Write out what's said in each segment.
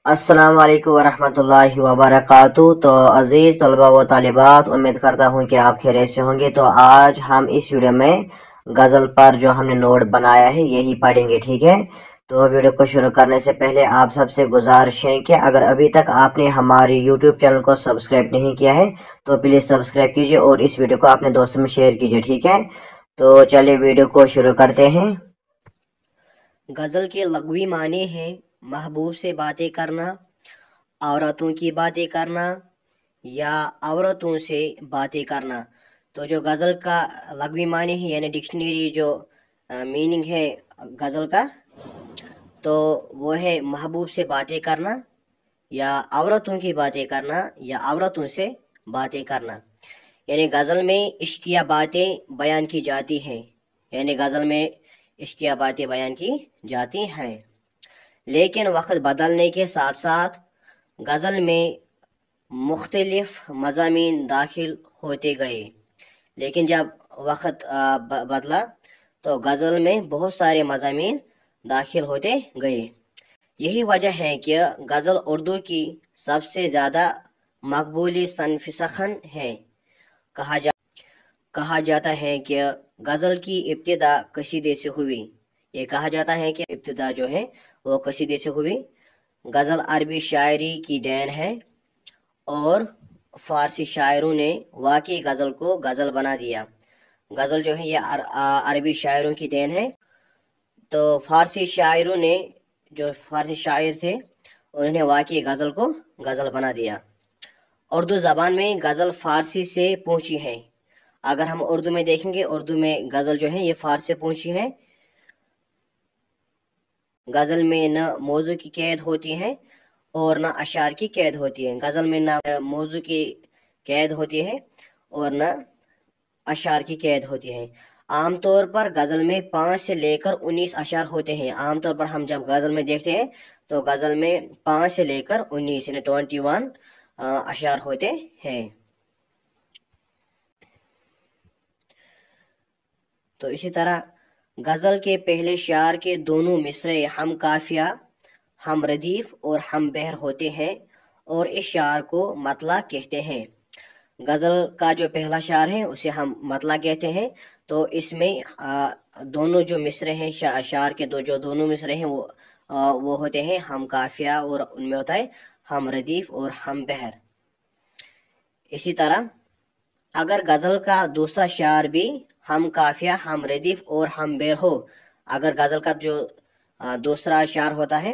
अस्सलाम वालेकुम वरहमतुल्लाहि वबरकातुहू। तो अज़ीज़ तलबा व तालिबात, उम्मीद करता हूँ कि आप खैरियत से होंगे। तो आज हम इस वीडियो में गज़ल पर जो हमने नोट बनाया है यही पढ़ेंगे, ठीक है। तो वीडियो को शुरू करने से पहले आप सबसे गुजारिश है कि अगर अभी तक आपने हमारे YouTube चैनल को सब्सक्राइब नहीं किया है तो प्लीज़ सब्सक्राइब कीजिए और इस वीडियो को अपने दोस्तों में शेयर कीजिए, ठीक है। तो चलिए वीडियो को शुरू करते हैं। गज़ल के लग़वी माने हैं महबूब से बातें करना, औरतों की बातें करना या औरतों से बातें करना। तो जो गज़ल का लग़वी माने है यानी डिक्शनरी जो मीनिंग है गज़ल का, तो वो है महबूब से बातें करना या औरतों की बातें करना या औरतों से बातें करना। यानी गज़ल में इश्किया बातें बयान की जाती हैं, यानी गज़ल में इश्किया बातें बयान की जाती हैं। लेकिन वक्त बदलने के साथ साथ गज़ल में मुख्तलिफ मज़ामीन दाखिल होते गए। लेकिन जब वक्त बदला तो गज़ल में बहुत सारे मज़ामीन दाखिल होते गए। यही वजह है कि गज़ल उर्दू की सबसे ज़्यादा मकबूली सनफ़-ए-सख़न है। कहा जाता है कि गज़ल की इब्तिदा कसीदे से हुई। ये कहा जाता है कि इब्तिदा जो है वो कसीदे से हुई। गज़ल अरबी शायरी की देन है और फ़ारसी शायरों ने वाकई गज़ल को गज़ल बना दिया। गज़ल जो है ये अरबी शायरों की देन है। तो फ़ारसी शायरों ने, जो फ़ारसी शायर थे, उन्होंने वाकई गज़ल को गज़ल बना दिया। उर्दू ज़बान में गज़ल फ़ारसी से पहुँची है। अगर हम उर्दू में देखेंगे, उर्दू में गज़ल जो है ये फ़ारसी से पहुँची है। गज़ल में न मौजू की कैद होती है और न अशार की कैद होती है। गज़ल में न मौजू की कैद होती है और न अशार की कैद होती है। आमतौर पर गज़ल में 5 से लेकर 19 अशार होते हैं। आमतौर पर हम जब गज़ल में देखते हैं तो गज़ल में 5 से लेकर 19 यानी 21 अशार होते हैं। तो इसी तरह गज़ल के पहले शार के दोनों मिसरे हम काफिया, हम रदीफ और हम बहर होते हैं और इस शार को मतला कहते हैं। गज़ल का जो पहला शार है उसे हम मतला कहते हैं। तो इसमें दोनों जो मिसरे हैं शार के जो दोनों मिसरे हैं वो होते हैं हम काफिया और उनमें होता है हम रदीफ और हम बहर। इसी तरह अगर गज़ल का दूसरा शार भी हम काफिया, हम रदीफ और हम बहर हो, अगर गज़ल का जो दूसरा शार होता है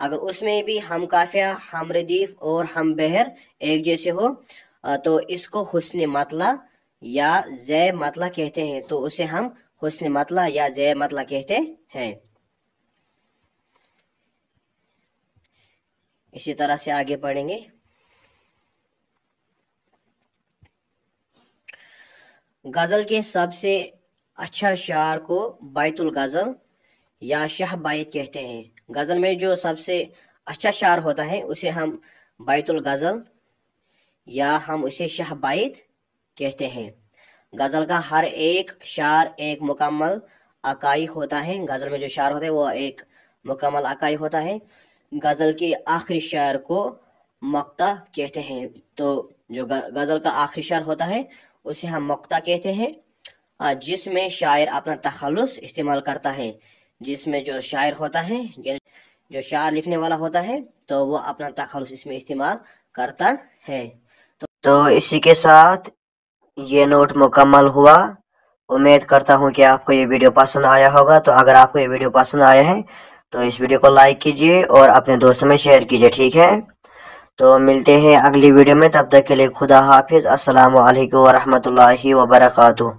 अगर उसमें भी हम काफिया, हम रदीफ और हम बहर एक जैसे हो तो इसको हुस्न मतला या ज़े मतला कहते हैं। तो उसे हम हुस्न मतला या ज़े मतला कहते हैं। इसी तरह से आगे पढ़ेंगे। गज़ल के सबसे अच्छा शार को बैतुल गज़ल या शाह बैत कहते हैं। गज़ल में जो सबसे अच्छा शार होता है उसे हम बैतुल गज़ल या हम उसे शाह बैत कहते हैं। गज़ल का हर एक शार एक मुकम्मल अकाई होता है। गज़ल में जो शार होता है वो एक मुकम्मल अकाई होता है। गज़ल के आखिरी शार को मक्ता कहते हैं। तो जो गज़ल का आखिरी शार होता है उसे हम मक्ता कहते हैं, जिसमें शायर अपना तखल्लुस इस्तेमाल करता है। जिसमें जो शायर होता है, जो शायर लिखने वाला होता है, तो वो अपना तखल्लुस इसमें इस्तेमाल करता है। तो इसी के साथ ये नोट मुकम्मल हुआ। उम्मीद करता हूँ कि आपको ये वीडियो पसंद आया होगा। तो अगर आपको ये वीडियो पसंद आया है तो इस वीडियो को लाइक कीजिए और अपने दोस्तों में शेयर कीजिए, ठीक है। तो मिलते हैं अगली वीडियो में, तब तक के लिए खुदा हाफिज़। अस्सलामु अलैकुम वरहमतुल्लाहि वबरकातुहू।